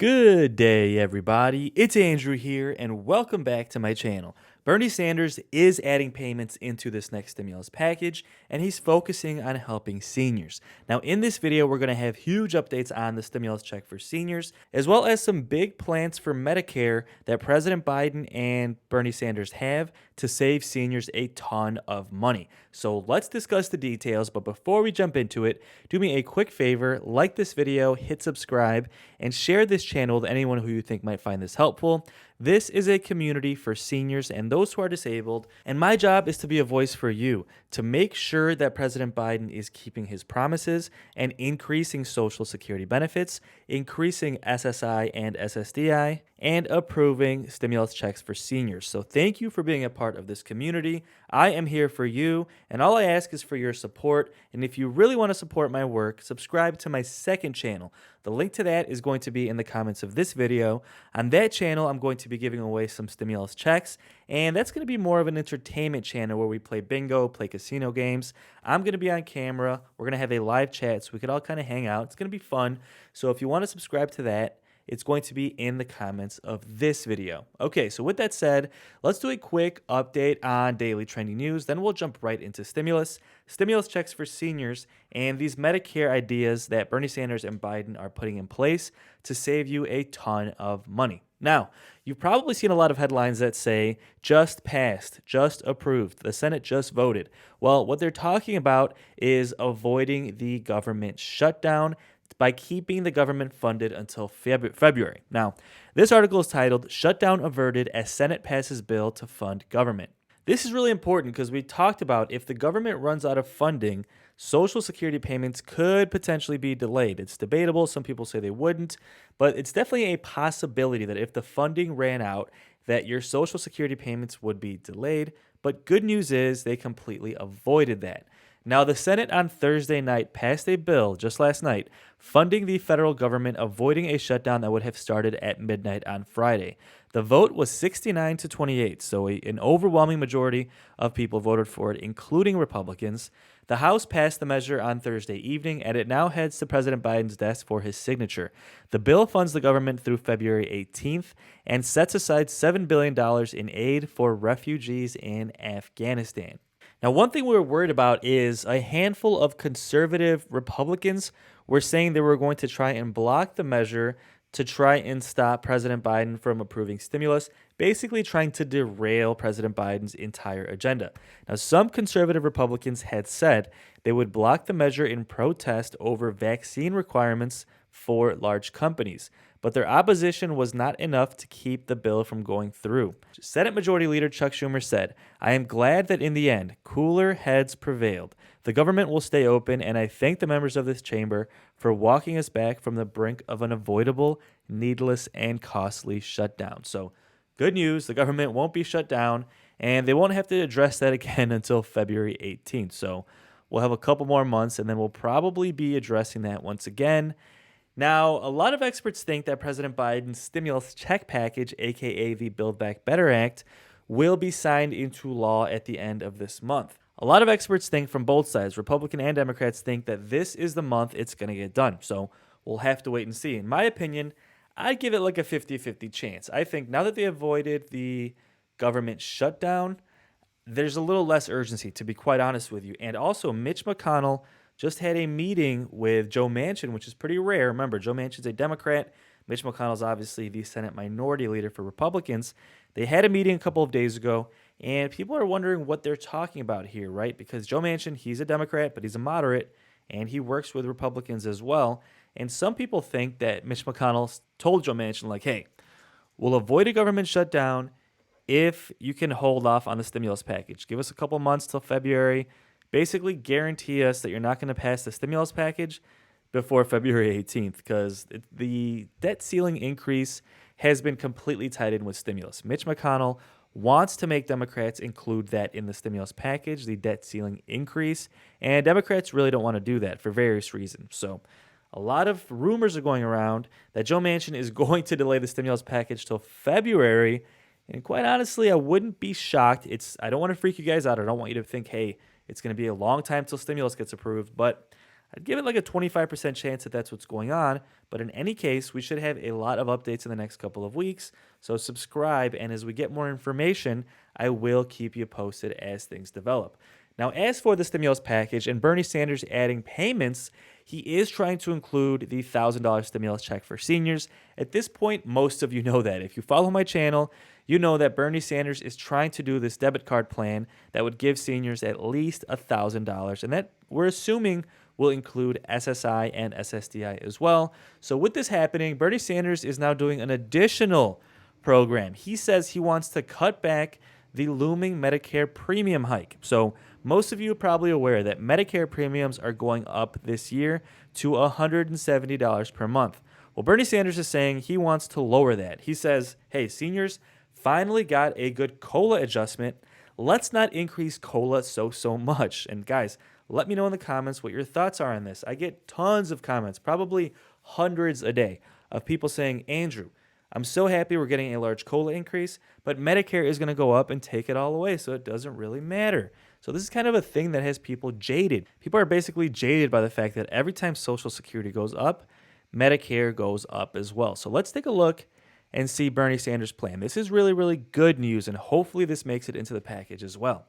Good day, everybody. It's Andrew here, and welcome back to my channel. Bernie Sanders is adding payments into this next stimulus package, and he's focusing on helping seniors. Now, in this video, we're going to have huge updates on the stimulus check for seniors, as well as some big plans for Medicare that President Biden and Bernie Sanders have to save seniors a ton of money. So let's discuss the details, but before we jump into it, do me a quick favor, like this video, hit subscribe, and share this channel with anyone who you think might find this helpful. This is a community for seniors and those who are disabled, and my job is to be a voice for you, to make sure that President Biden is keeping his promises and increasing Social Security benefits, increasing SSI and SSDI, and approving stimulus checks for seniors. So thank you for being a part of this community. I am here for you, and all I ask is for your support. And if you really want to support my work, subscribe to my second channel. The link to that is going to be in the comments of this video. On that channel, I'm going to be giving away some stimulus checks, and that's going to be more of an entertainment channel where we play bingo, play casino games. I'm going to be on camera. We're going to have a live chat so we could all kind of hang out. It's going to be fun. So if you want to subscribe to that, it's going to be in the comments of this video. Okay, so with that said, let's do a quick update on daily trending news. Then we'll jump right into stimulus checks for seniors, and these Medicare ideas that Bernie Sanders and Biden are putting in place to save you a ton of money. Now, you've probably seen a lot of headlines that say, just passed, just approved, the Senate just voted. Well, what they're talking about is avoiding the government shutdown by keeping the government funded until February. Now, this article is titled, Shutdown Averted as Senate Passes Bill to Fund Government. This is really important because we talked about if the government runs out of funding, Social Security payments could potentially be delayed. It's debatable. Some people say they wouldn't, but it's definitely a possibility that if the funding ran out, that your Social Security payments would be delayed. But good news is they completely avoided that. Now, the Senate on Thursday night passed a bill just last night funding the federal government, avoiding a shutdown that would have started at midnight on Friday. The vote was 69 to 28, so an overwhelming majority of people voted for it, including Republicans. The House passed the measure on Thursday evening, and it now heads to President Biden's desk for his signature. The bill funds the government through February 18th and sets aside $7 billion in aid for refugees in Afghanistan. Now, one thing we were worried about is a handful of conservative Republicans were saying they were going to try and block the measure to try and stop President Biden from approving stimulus, basically trying to derail President Biden's entire agenda. Now, some conservative Republicans had said they would block the measure in protest over vaccine requirements for large companies, but their opposition was not enough to keep the bill from going through. Senate Majority Leader Chuck Schumer said, "I am glad that in the end, cooler heads prevailed. The government will stay open, and I thank the members of this chamber for walking us back from the brink of an avoidable, needless, and costly shutdown." So, good news, the government won't be shut down, and they won't have to address that again until February 18th. So, we'll have a couple more months, and then we'll probably be addressing that once again. Now, a lot of experts think that President Biden's stimulus check package, aka the Build Back Better Act, will be signed into law at the end of this month. A lot of experts think from both sides, Republican and Democrats, think that this is the month it's going to get done. So we'll have to wait and see. In my opinion, I'd give it like a 50-50 chance. I think now that they avoided the government shutdown, there's a little less urgency, to be quite honest with you. And also, Mitch McConnell just had a meeting with Joe Manchin, which is pretty rare. Remember, Joe Manchin's a Democrat. Mitch McConnell's obviously the Senate minority leader for Republicans. They had a meeting a couple of days ago, and people are wondering what they're talking about here, right? Because Joe Manchin, he's a Democrat, but he's a moderate, and he works with Republicans as well. And some people think that Mitch McConnell told Joe Manchin, like, hey, we'll avoid a government shutdown if you can hold off on the stimulus package. Give us a couple months till February. Basically guarantee us that you're not going to pass the stimulus package before February 18th, because the debt ceiling increase has been completely tied in with stimulus. Mitch McConnell wants to make Democrats include that in the stimulus package, the debt ceiling increase, and Democrats really don't want to do that for various reasons. So a lot of rumors are going around that Joe Manchin is going to delay the stimulus package till February, and quite honestly, I wouldn't be shocked. I don't want to freak you guys out. I don't want you to think, hey, it's going to be a long time till stimulus gets approved, but I'd give it like a 25% chance that that's what's going on. But in any case, we should have a lot of updates in the next couple of weeks. So subscribe, and as we get more information, I will keep you posted as things develop. Now, as for the stimulus package and Bernie Sanders adding payments, he is trying to include the $1,000 stimulus check for seniors. At this point, most of you know that. If you follow my channel, you know that Bernie Sanders is trying to do this debit card plan that would give seniors at least $1,000, and that we're assuming will include SSI and ssdi as well. So with this happening, Bernie Sanders is now doing an additional program. He says he wants to cut back the looming Medicare premium hike. So most of you are probably aware that Medicare premiums are going up this year to $170 per month. Well, Bernie Sanders is saying he wants to lower that. He says, hey, seniors finally got a good COLA adjustment. Let's not increase COLA so much. And guys, let me know in the comments what your thoughts are on this. I get tons of comments, probably hundreds a day, of people saying, Andrew, I'm so happy we're getting a large COLA increase, but Medicare is going to go up and take it all away, so it doesn't really matter. So this is kind of a thing that has people jaded. People are basically jaded by the fact that every time Social Security goes up, Medicare goes up as well. So let's take a look and see Bernie Sanders' plan. This is really, really good news, and hopefully this makes it into the package as well.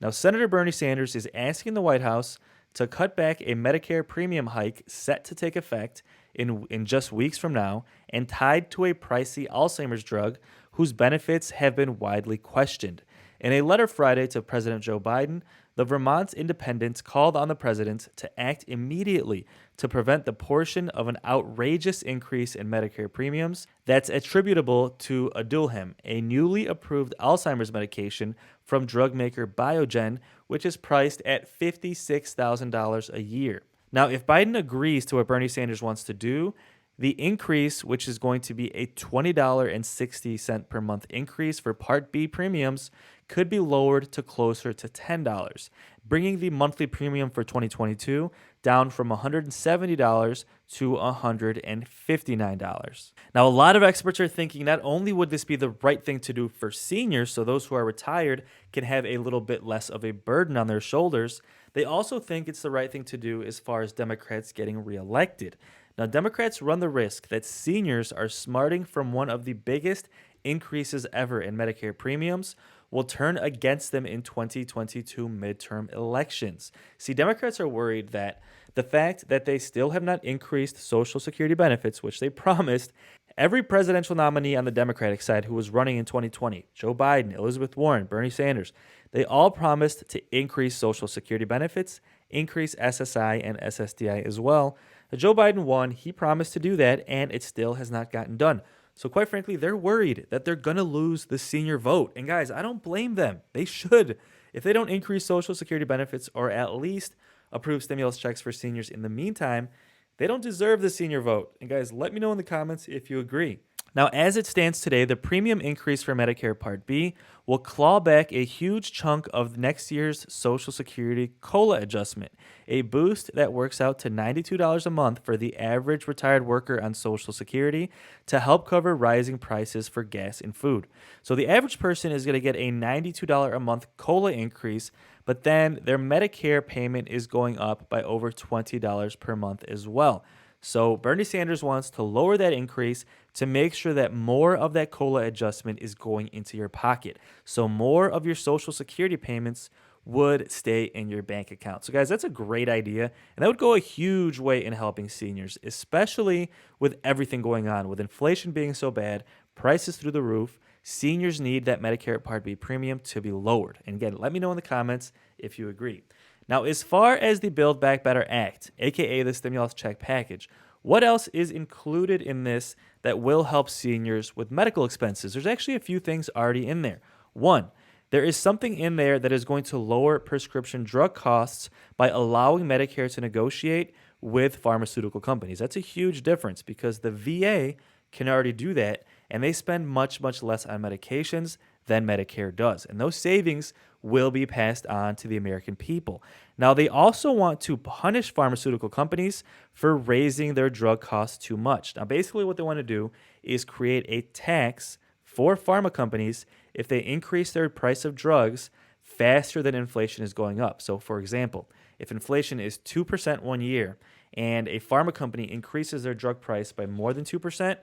Now, Senator Bernie Sanders is asking the White House to cut back a Medicare premium hike set to take effect in just weeks from now and tied to a pricey Alzheimer's drug whose benefits have been widely questioned. In a letter Friday to President Joe Biden, the Vermont Independents called on the president to act immediately to prevent the portion of an outrageous increase in Medicare premiums that's attributable to Aduhelm, a newly approved Alzheimer's medication from drug maker Biogen, which is priced at $56,000 a year. Now, if Biden agrees to what Bernie Sanders wants to do, the increase, which is going to be a $20.60 per month increase for Part B premiums, could be lowered to closer to $10, bringing the monthly premium for 2022 down from $170 to $159. Now, a lot of experts are thinking not only would this be the right thing to do for seniors, so those who are retired can have a little bit less of a burden on their shoulders, they also think it's the right thing to do as far as Democrats getting reelected. Now, Democrats run the risk that seniors are smarting from one of the biggest increases ever in Medicare premiums will turn against them in 2022 midterm elections. See, Democrats are worried that the fact that they still have not increased Social Security benefits, which they promised, every presidential nominee on the Democratic side who was running in 2020, Joe Biden, Elizabeth Warren, Bernie Sanders, they all promised to increase Social Security benefits, increase SSI and ssdi as well. Joe Biden won, he promised to do that, and it still has not gotten done. So quite frankly, they're worried that they're going to lose the senior vote. And guys, I don't blame them. They should. If they don't increase Social Security benefits or at least approve stimulus checks for seniors in the meantime, they don't deserve the senior vote. And guys, let me know in the comments if you agree. Now, as it stands today, the premium increase for Medicare Part B will claw back a huge chunk of next year's Social Security COLA adjustment, a boost that works out to $92 a month for the average retired worker on Social Security to help cover rising prices for gas and food. So the average person is going to get a $92 a month COLA increase, but then their Medicare payment is going up by over $20 per month as well. So Bernie Sanders wants to lower that increase to make sure that more of that COLA adjustment is going into your pocket. So more of your Social Security payments would stay in your bank account. So guys, that's a great idea. And that would go a huge way in helping seniors, especially with everything going on, with inflation being so bad, prices through the roof. Seniors need that Medicare Part B premium to be lowered. And again, let me know in the comments if you agree. Now, as far as the Build Back Better Act, aka the stimulus check package, what else is included in this that will help seniors with medical expenses? There's actually a few things already in there. One, there is something in there that is going to lower prescription drug costs by allowing Medicare to negotiate with pharmaceutical companies. That's a huge difference because the VA can already do that, and they spend much less on medications than Medicare does. And those savings will be passed on to the American people. Now, they also want to punish pharmaceutical companies for raising their drug costs too much. Now, basically what they want to do is create a tax for pharma companies if they increase their price of drugs faster than inflation is going up. So, for example, if inflation is 2% one year and a pharma company increases their drug price by more than 2%,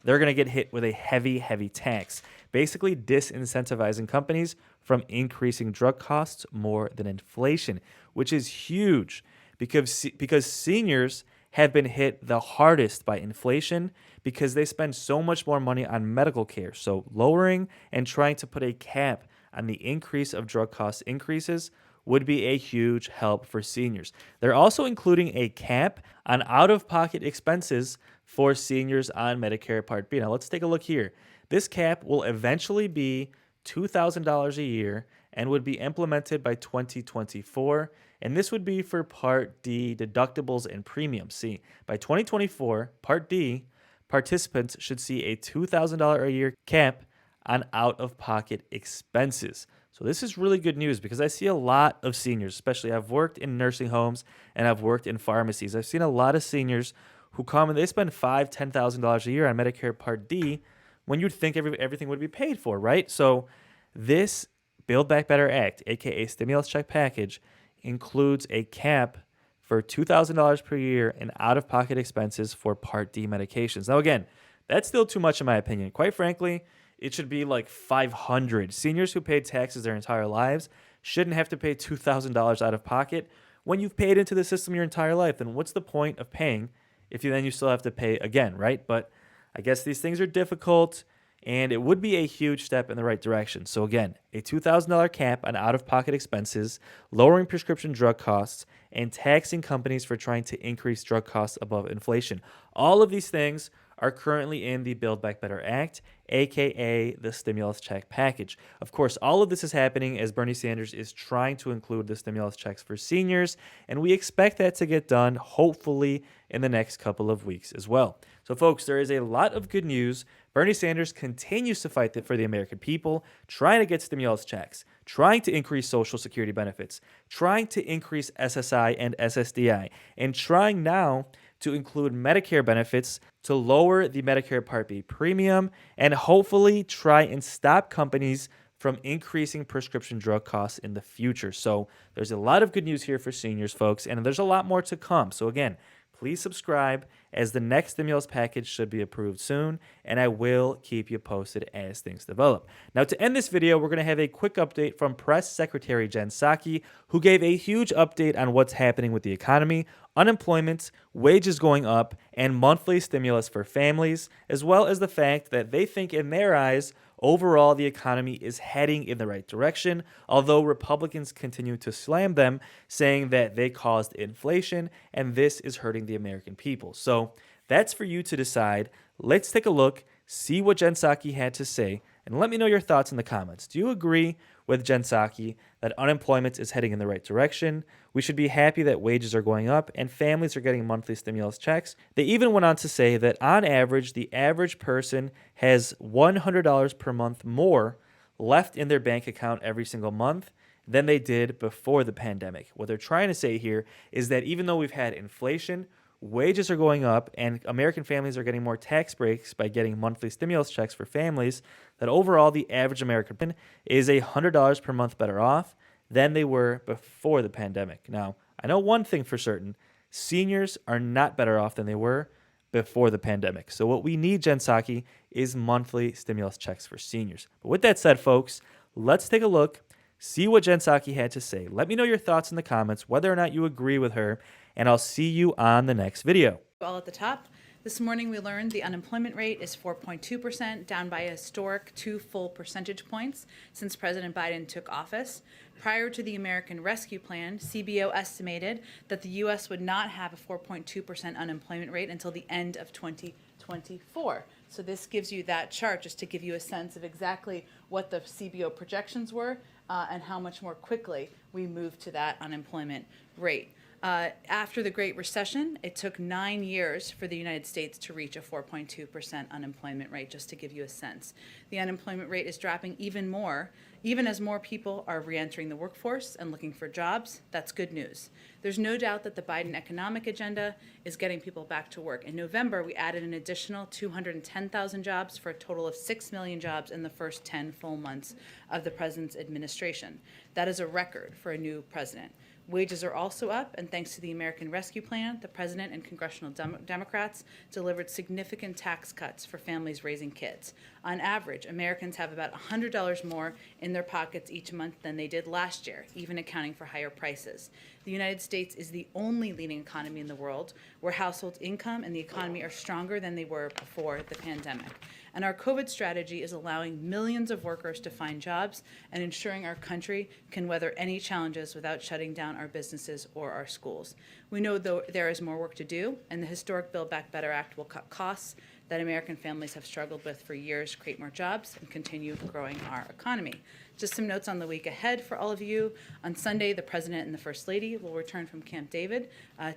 they're going to get hit with a heavy, heavy tax, basically disincentivizing companies from increasing drug costs more than inflation, which is huge because seniors have been hit the hardest by inflation because they spend so much more money on medical care. So lowering and trying to put a cap on the increase of drug cost increases would be a huge help for seniors. They're also including a cap on out-of-pocket expenses for seniors on Medicare Part B. Now let's take a look here. This cap will eventually be $2,000 a year and would be implemented by 2024. And this would be for Part D deductibles and premiums. See, by 2024, Part D participants should see a $2,000 a year cap on out-of-pocket expenses. So this is really good news because I see a lot of seniors, especially I've worked in nursing homes and I've worked in pharmacies. I've seen a lot of seniors who come and they spend $5,000, $10,000 a year on Medicare Part D when you'd think everything would be paid for, right? So this Build Back Better Act, aka stimulus check package, includes a cap for $2,000 per year in out-of-pocket expenses for Part D medications. Now, again, that's still too much in my opinion. Quite frankly, it should be like $500. Seniors who paid taxes their entire lives shouldn't have to pay $2,000 out of pocket. When you've paid into the system your entire life, then what's the point of paying if you still have to pay again, right? But I guess these things are difficult, and it would be a huge step in the right direction. So again, a $2,000 cap on out-of-pocket expenses, lowering prescription drug costs, and taxing companies for trying to increase drug costs above inflation. All of these things are currently in the Build Back Better Act, aka the stimulus check package. Of course, all of this is happening as Bernie Sanders is trying to include the stimulus checks for seniors, and we expect that to get done hopefully in the next couple of weeks as well. So folks, there is a lot of good news. Bernie Sanders continues to fight for the American people, trying to get stimulus checks, trying to increase Social Security benefits, trying to increase SSI and SSDI, and trying now to include Medicare benefits to lower the Medicare Part B premium and hopefully try and stop companies from increasing prescription drug costs in the future. So there's a lot of good news here for seniors, folks, and there's a lot more to come. So again, please subscribe as the next stimulus package should be approved soon, and I will keep you posted as things develop. Now, to end this video, we're going to have a quick update from Press Secretary Jen Psaki, who gave a huge update on what's happening with the economy, unemployment, wages going up, and monthly stimulus for families, as well as the fact that they think in their eyes, overall, the economy is heading in the right direction, although Republicans continue to slam them, saying that they caused inflation and this is hurting the American people. So that's for you to decide. Let's take a look, see what Jen Psaki had to say, and let me know your thoughts in the comments. Do you agree with Jen Psaki that unemployment is heading in the right direction? We should be happy that wages are going up and families are getting monthly stimulus checks. They even went on to say that on average, the average person has $100 per month more left in their bank account every single month than they did before the pandemic. What they're trying to say here is that even though we've had inflation, wages are going up, and American families are getting more tax breaks by getting monthly stimulus checks for families, that overall the average American is $100 per month better off than they were before the pandemic. Now, I know one thing for certain. Seniors are not better off than they were before the pandemic. So what we need, Jen Psaki, is monthly stimulus checks for seniors. But with that said, folks, let's take a look, see what Jen Psaki had to say. Let me know your thoughts in the comments, whether or not you agree with her, and I'll see you on the next video. All at the top. This morning we learned the unemployment rate is 4.2%, down by a historic 2 full percentage points since President Biden took office. Prior to the American Rescue Plan, CBO estimated that the U.S. would not have a 4.2% unemployment rate until the end of 2024. So this gives you that chart just to give you a sense of exactly what the CBO projections were and how much more quickly we moved to that unemployment rate. After the Great Recession, it took 9 years for the United States to reach a 4.2% unemployment rate, just to give you a sense. The unemployment rate is dropping even more, even as more people are reentering the workforce and looking for jobs. That's good news. There's no doubt that the Biden economic agenda is getting people back to work. In November, we added an additional 210,000 jobs for a total of 6 million jobs in the first 10 full months of the president's administration. That is a record for a new president. Wages are also up, and thanks to the American Rescue Plan, the President and congressional Democrats delivered significant tax cuts for families raising kids. On average, Americans have about $100 more in their pockets each month than they did last year, even accounting for higher prices. The United States is the only leading economy in the world where household income and the economy are stronger than they were before the pandemic. And our COVID strategy is allowing millions of workers to find jobs and ensuring our country can weather any challenges without shutting down our businesses or our schools. We know though there is more work to do, and the historic Build Back Better Act will cut costs that American families have struggled with for years, create more jobs, and continue growing our economy. Just some notes on the week ahead for all of you. On Sunday, the President and the First Lady will return from Camp David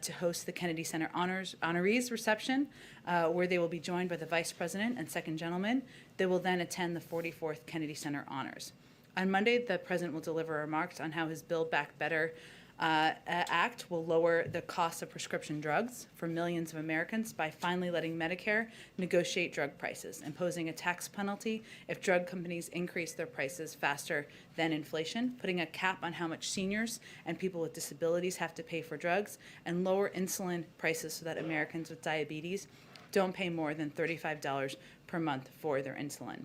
to host the Kennedy Center Honorees Reception, where they will be joined by the Vice President and Second Gentleman. They will then attend the 44th Kennedy Center Honors. On Monday, the President will deliver remarks on how his Build Back Better Act will lower the cost of prescription drugs for millions of Americans by finally letting Medicare negotiate drug prices, imposing a tax penalty if drug companies increase their prices faster than inflation, putting a cap on how much seniors and people with disabilities have to pay for drugs, and lower insulin prices so that Americans with diabetes don't pay more than $35 per month for their insulin.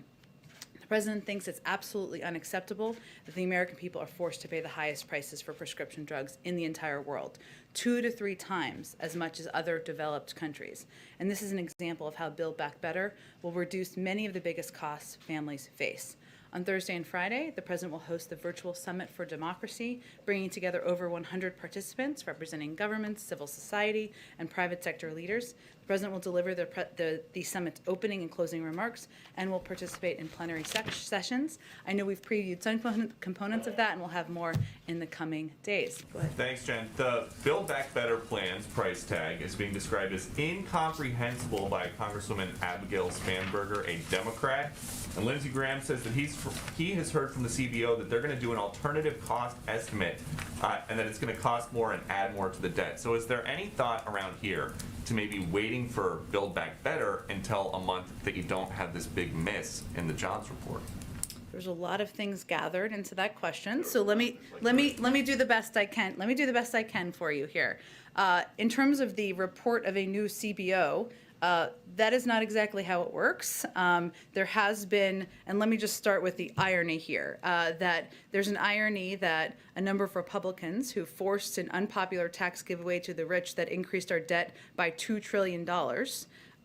The President thinks it's absolutely unacceptable that the American people are forced to pay the highest prices for prescription drugs in the entire world, 2 to 3 times as much as other developed countries. And this is an example of how Build Back Better will reduce many of the biggest costs families face. On Thursday and Friday, the President will host the Virtual Summit for Democracy, bringing together over 100 participants representing governments, civil society, and private sector leaders. The President will deliver the summit's opening and closing remarks and will participate in plenary sessions. I know we've previewed some components of that, and we'll have more in the coming days. Go ahead. Thanks, Jen. The Build Back Better plan's price tag is being described as incomprehensible by Congresswoman Abigail Spanberger, a Democrat. And Lindsey Graham says that he has heard from the CBO that they're going to do an alternative cost estimate and that it's going to cost more and add more to the debt. So is there any thought around here to maybe waiting for Build Back Better until a month that you don't have this big miss in the jobs report? There's a lot of things gathered into that question, so let me do the best I can. Let me do the best I can for you here. In terms of the report of a new CBO, that is not exactly how it works. There has been, and let me just start with the irony here, that there's an irony that a number of Republicans who forced an unpopular tax giveaway to the rich that increased our debt by $2 trillion,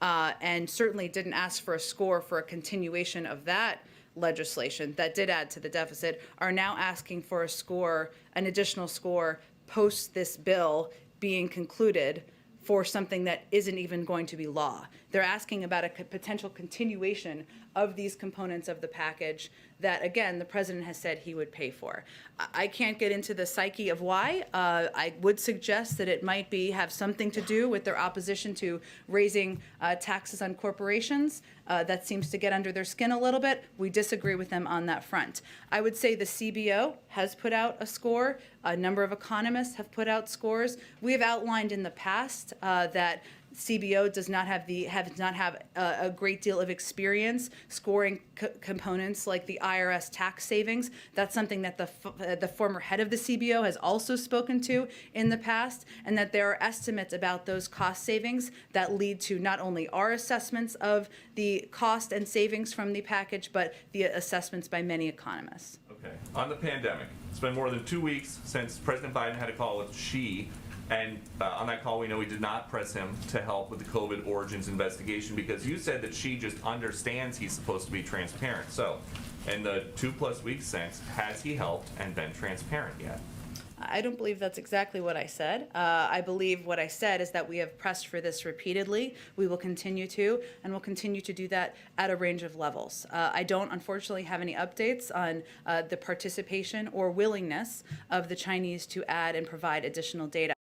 and certainly didn't ask for a score for a continuation of that legislation that did add to the deficit, are now asking for a score, an additional score, post this bill being concluded for something that isn't even going to be law. They're asking about a potential continuation of these components of the package that, again, the President has said he would pay for. I can't get into the psyche of why. I would suggest that it might have something to do with their opposition to raising taxes on corporations. That seems to get under their skin a little bit. We disagree with them on that front. I would say the CBO has put out a score. A number of economists have put out scores. We have outlined in the past that CBO does not have a great deal of experience scoring components like the IRS tax savings. That's something that the former head of the CBO has also spoken to in the past, and that there are estimates about those cost savings that lead to not only our assessments of the cost and savings from the package, but the assessments by many economists. Okay. On the pandemic, it's been more than 2 weeks since President Biden had a call with Xi. And on that call, we know he did not press him to help with the COVID origins investigation because you said that Xi just understands he's supposed to be transparent. So, in the 2+ weeks since, has he helped and been transparent yet? I don't believe that's exactly what I said. I believe what I said is that we have pressed for this repeatedly. We will continue to, and we'll continue to do that at a range of levels. I don't, unfortunately, have any updates on the participation or willingness of the Chinese to add and provide additional data